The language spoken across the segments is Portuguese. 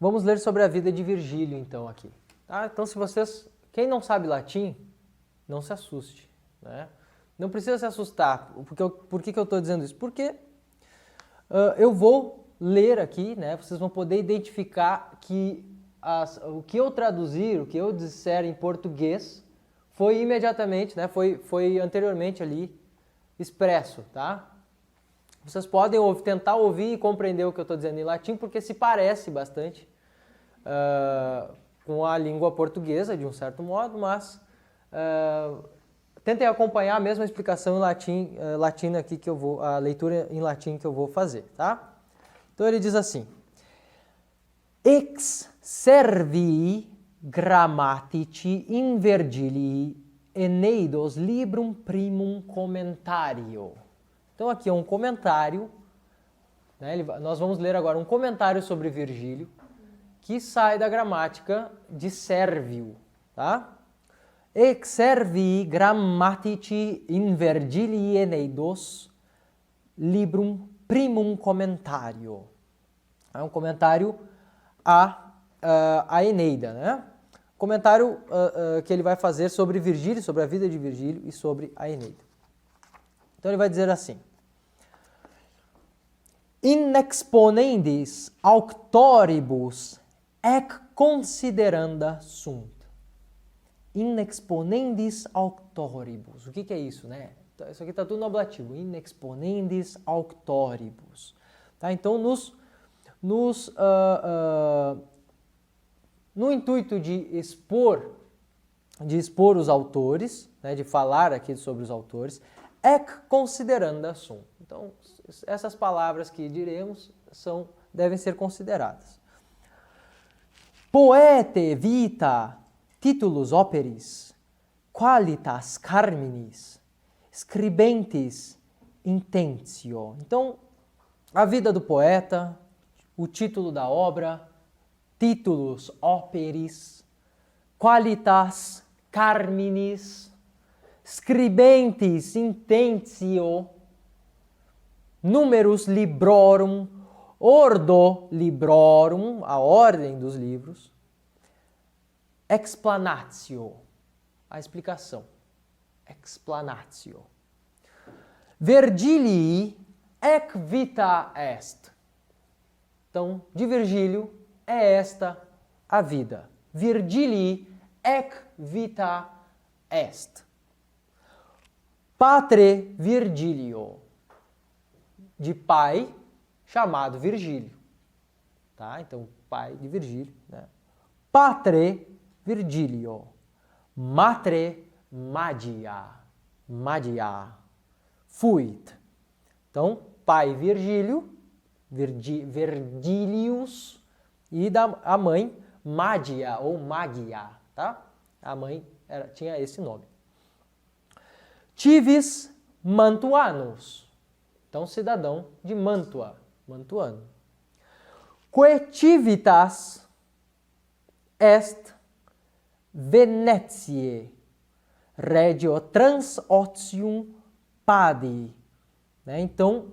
Vamos ler sobre a vida de Virgílio, então, aqui. Tá? Então, quem não sabe latim, não se assuste, né? Não precisa se assustar. Por que eu estou dizendo isso? Porque eu vou ler aqui, né? Vocês vão poder identificar que o que eu traduzir, o que eu disser em português, foi imediatamente, né? Foi anteriormente ali expresso, tá? Vocês podem tentar ouvir e compreender o que eu estou dizendo em latim, porque se parece bastante com a língua portuguesa, de um certo modo, mas tentem acompanhar a mesma explicação em latim, latina aqui a leitura em latim que eu vou fazer, tá? Então ele diz assim: Ex servii grammatici in Virgilii Eneidos librum primum commentario. Então aqui é um comentário, né? Nós vamos ler agora um comentário sobre Virgílio, que sai da gramática de Sérvio, tá? Ex servii grammatici in Virgilii Eneidos librum primum commentario. É um comentário a Eneida, né? Comentário que ele vai fazer sobre Virgílio, sobre a vida de Virgílio e sobre a Eneida. Então ele vai dizer assim: In exponendis auctoribus ec consideranda sunt. In exponendis auctoribus. O que é isso, né? Isso aqui está tudo no ablativo. In exponendis auctoribus. Tá? Então, no intuito de expor os autores, né, de falar aqui sobre os autores, ec consideranda sum. Então, essas palavras que diremos devem ser consideradas. Poete vita titulus operis, qualitas carminis, scribentis intentio. Então, a vida do poeta, o título da obra, titulus operis, qualitas carminis, scribentis intentio, numerus librorum, ordo librorum, a ordem dos livros, explanatio, a explicação, explanatio. Virgilii ec vita est. Então, de Virgílio é esta a vida. Virgilii ec vita est. Patre Virgilio, de pai chamado Virgílio. Tá? Então, pai de Virgílio. Né? Patre Virgilio. Matre Madia. Madia. Fuit. Então, pai Virgílio, Virgilius, e a mãe Madia ou Magia, tá? A mãe tinha esse nome. Tivis Mantuanus, então cidadão de Mantua, mantuano. Quaetivitas est Venetiae, regio transotium padi. Né? Então,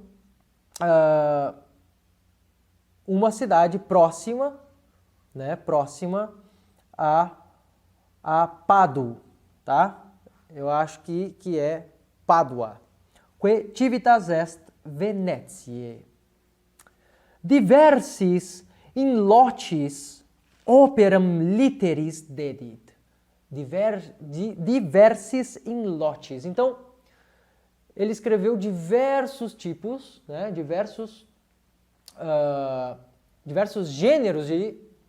uma cidade próxima, né? Próxima a Padu, tá? Eu acho que é Pádua. Quaetivitas est Venetiae. Diversis in locis operam litteris dedit. Diversis in locis. Então, ele escreveu diversos tipos, né, diversos gêneros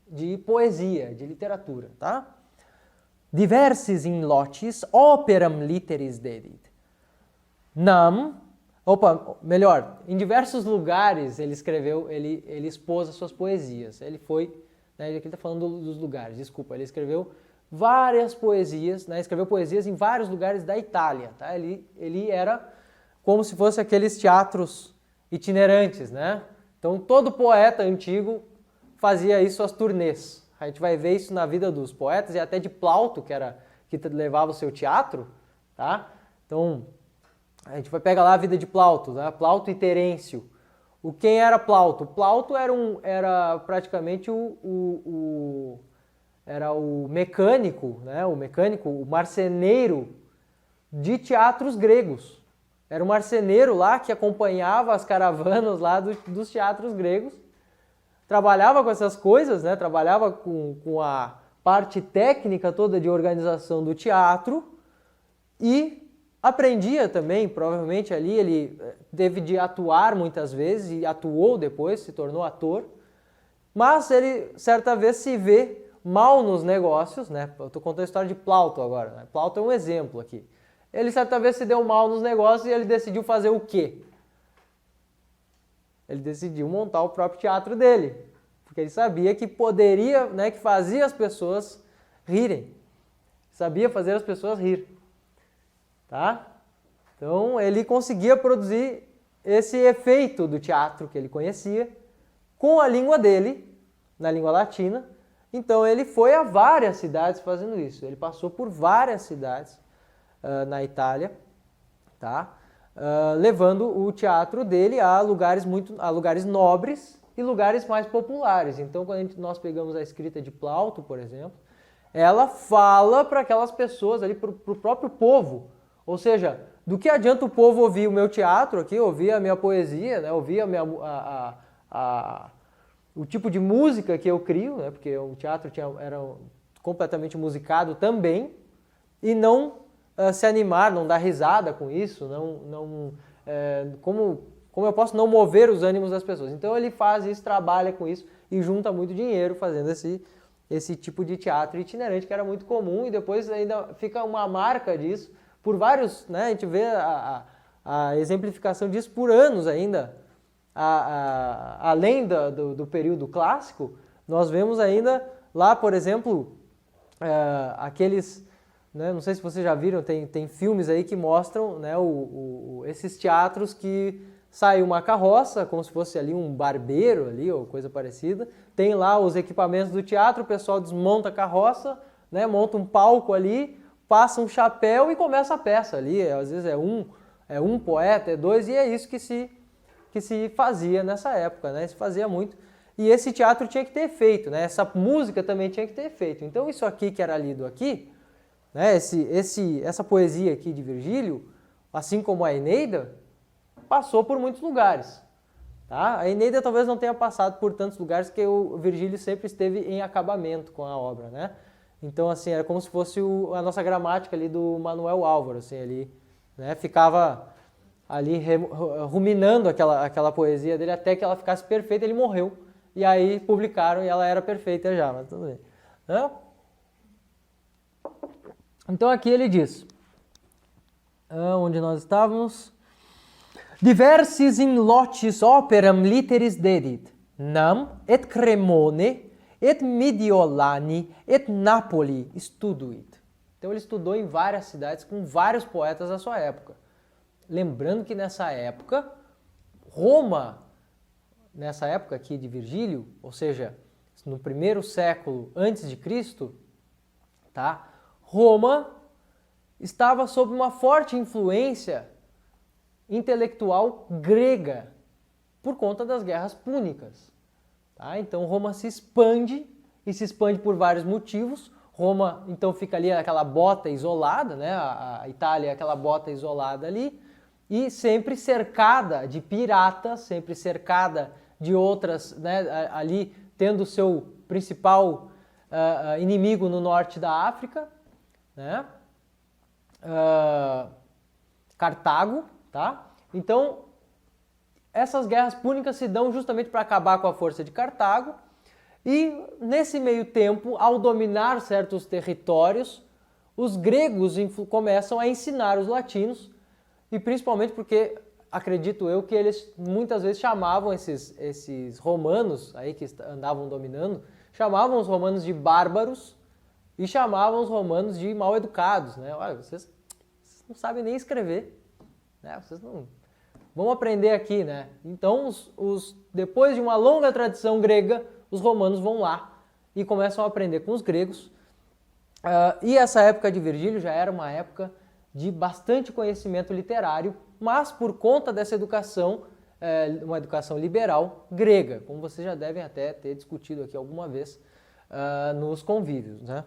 de poesia, de literatura, tá? Diversis in locis operam litteris dedit. Em diversos lugares ele escreveu, ele expôs as suas poesias. Ele foi, né, aqui ele está falando dos lugares, desculpa, ele escreveu várias poesias, né, escreveu poesias em vários lugares da Itália, tá? Ele era como se fosse aqueles teatros itinerantes, né? Então todo poeta antigo fazia isso às turnês. A gente vai ver isso na vida dos poetas e até de Plauto, que levava o seu teatro, tá? Então, a gente vai pegar lá a vida de Plauto, né? Plauto e Terêncio. Quem era Plauto? Plauto era praticamente era o mecânico, né? O marceneiro de teatros gregos. Era o marceneiro lá que acompanhava as caravanas lá dos teatros gregos, trabalhava com essas coisas, né? Trabalhava com a parte técnica toda de organização do teatro e aprendia também, provavelmente ali ele teve de atuar muitas vezes e atuou depois, se tornou ator, mas ele certa vez se vê mal nos negócios, né? Eu estou contando a história de Plauto agora, né? Plauto é um exemplo aqui. Ele certa vez se deu mal nos negócios e ele decidiu fazer o quê? Ele decidiu montar o próprio teatro dele, porque ele sabia que poderia, né, que fazia as pessoas rirem. Sabia fazer as pessoas rir. Tá? Então ele conseguia produzir esse efeito do teatro que ele conhecia com a língua dele, na língua latina. Então ele foi a várias cidades fazendo isso. Ele passou por várias cidades na Itália, tá? Levando o teatro dele a lugares nobres e lugares mais populares. Então quando nós pegamos a escrita de Plauto, por exemplo, ela fala para aquelas pessoas ali, para o próprio povo. Ou seja, do que adianta o povo ouvir o meu teatro aqui, ouvir a minha poesia, né, ouvir o tipo de música que eu crio, né, porque o teatro era completamente musicado também, e não se animar, não dar risada com isso, como eu posso não mover os ânimos das pessoas. Então ele faz isso, trabalha com isso e junta muito dinheiro fazendo esse tipo de teatro itinerante que era muito comum e depois ainda fica uma marca disso. Por vários, né, a gente vê a exemplificação disso por anos ainda, além do período clássico, nós vemos ainda lá, por exemplo, aqueles, né, não sei se vocês já viram, tem filmes aí que mostram, né, esses teatros que sai uma carroça, como se fosse ali um barbeiro ali, ou coisa parecida, tem lá os equipamentos do teatro, o pessoal desmonta a carroça, né, monta um palco ali, passa um chapéu e começa a peça ali, às vezes é um poeta, é dois, e é isso que se fazia nessa época, né? Se fazia muito. E esse teatro tinha que ter efeito, né? Essa música também tinha que ter efeito. Então isso aqui que era lido aqui, né? Essa poesia aqui de Virgílio, assim como a Eneida, passou por muitos lugares. Tá? A Eneida talvez não tenha passado por tantos lugares, porque o Virgílio sempre esteve em acabamento com a obra, né? Então, assim, era como se fosse a nossa gramática ali do Manuel Álvaro, assim, ali, né? Ficava ali ruminando aquela poesia dele até que ela ficasse perfeita, ele morreu. E aí publicaram e ela era perfeita já, mas tudo bem. Né? Então aqui ele diz, onde nós estávamos? Diversis in locis operam literis dedit, nam et Cremone, et Mediolani, et Napoli studuit. Então ele estudou em várias cidades com vários poetas da sua época. Lembrando que nessa época, Roma, nessa época aqui de Virgílio, ou seja, no primeiro século antes de Cristo, tá? Roma estava sob uma forte influência intelectual grega por conta das guerras púnicas. Tá? Então Roma se expande e se expande por vários motivos. Roma então fica ali aquela bota isolada, né? A Itália é aquela bota isolada ali e sempre cercada de piratas, sempre cercada de outras, né? Ali tendo o seu principal inimigo no norte da África, né? Cartago, tá? Então essas guerras púnicas se dão justamente para acabar com a força de Cartago e nesse meio tempo, ao dominar certos territórios, os gregos começam a ensinar os latinos e principalmente porque acredito eu que eles muitas vezes chamavam esses romanos aí que andavam dominando, chamavam os romanos de bárbaros e chamavam os romanos de mal educados, né? Olha, vocês não sabem nem escrever, né? Vocês não vamos aprender aqui, né? Então, depois de uma longa tradição grega, os romanos vão lá e começam a aprender com os gregos. E essa época de Virgílio já era uma época de bastante conhecimento literário, mas por conta dessa educação, uma educação liberal grega, como vocês já devem até ter discutido aqui alguma vez nos convívios, né?